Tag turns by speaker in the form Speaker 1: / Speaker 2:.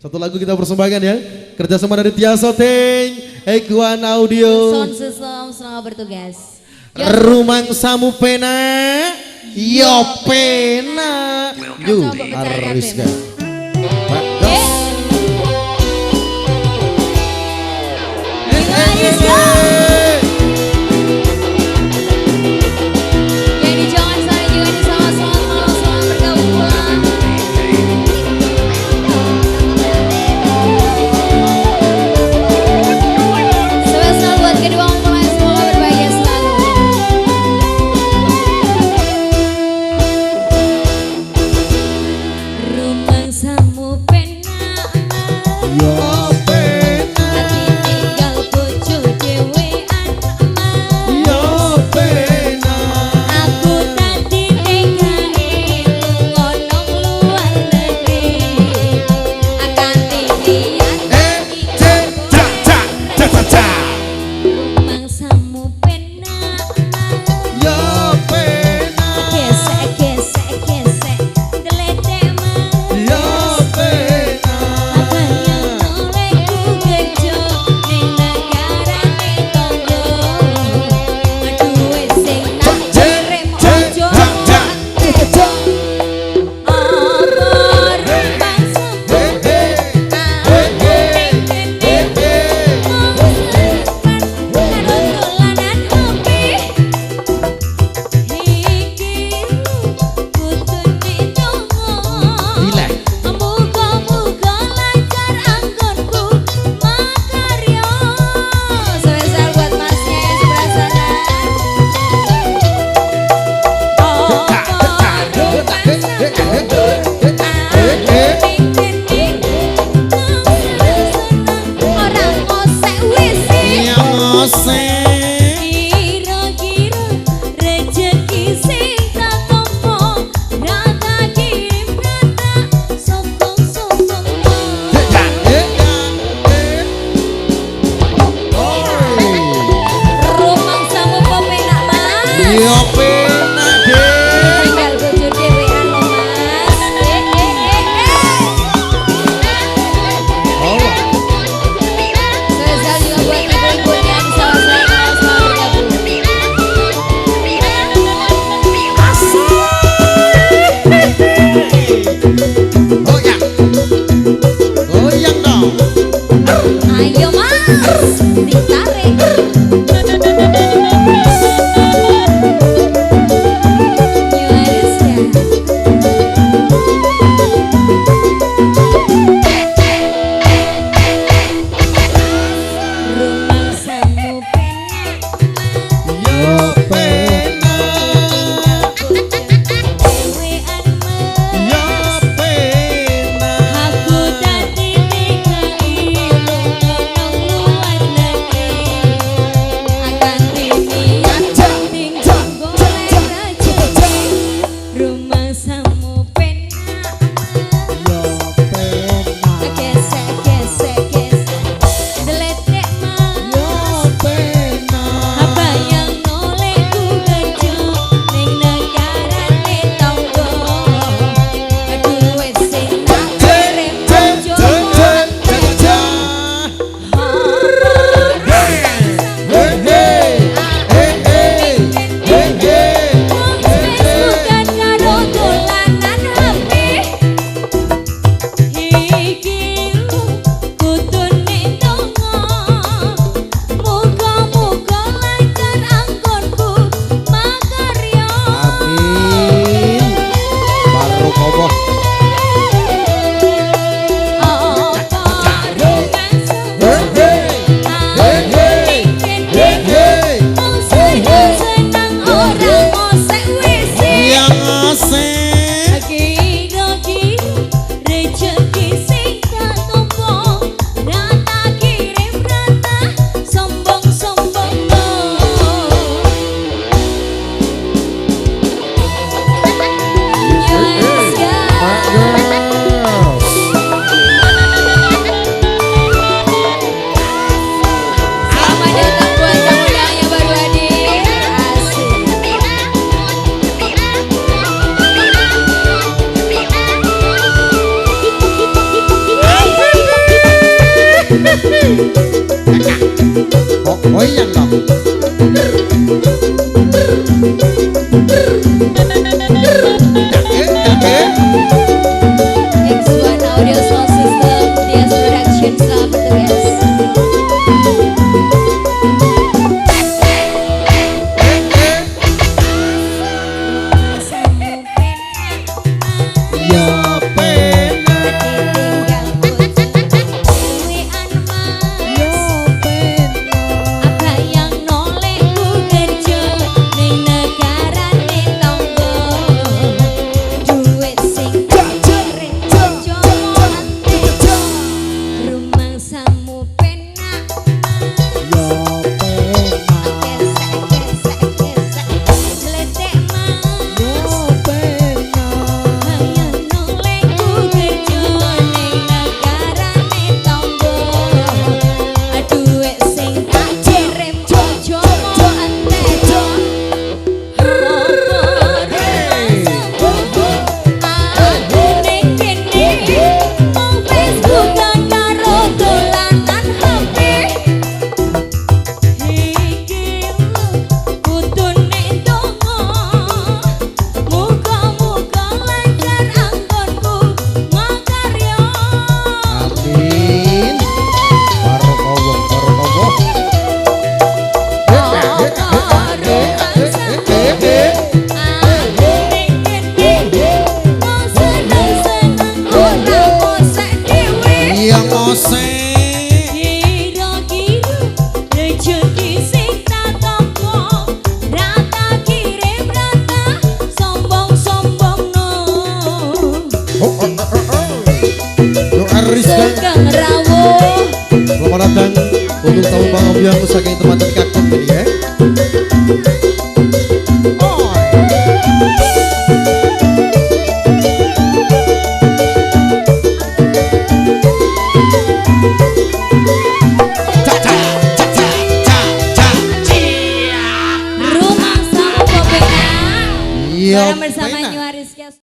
Speaker 1: Satu lagu kita persembahkan ya. Kerjasama dari Tia Soteng, Ekuan Audio,
Speaker 2: Sound System selamat bertugas.
Speaker 1: Rumang Samu Pena, Yo Pena, Yu Ariska. Pak Gas.
Speaker 2: Yang di jangan saya juga di selamat malam selamat bergabung pulang. Spesial buat kedua mempelai semoga berbahagia selalu. Rumang samu pen
Speaker 1: Kok goyang dong.
Speaker 2: X1 Audio Sound System, Tias Production, selamat bertugas.
Speaker 1: Ya pena,
Speaker 2: Apa yang nolehku kerja ning negarane tangga, duit sing keren coba antejo, rumangsamu penak.
Speaker 1: ya pena,
Speaker 2: Letek mas,
Speaker 1: ya pena.
Speaker 2: hayang nolehku kerja ning negarane tangga, duit sing tak kirim coba antejo. Aku ning kene mau Facebook karo dolanan HP. Iki kudune donga, muga-muga lancar anggonku makarya.
Speaker 1: Amin. Barokallah, barokallah. Yang ose. Doa Rizka. Selamat datang untuk tamu Bang Obiang saking tempatan kakak ini ya.
Speaker 2: Rumah sama Popena
Speaker 1: Iya.
Speaker 2: bersama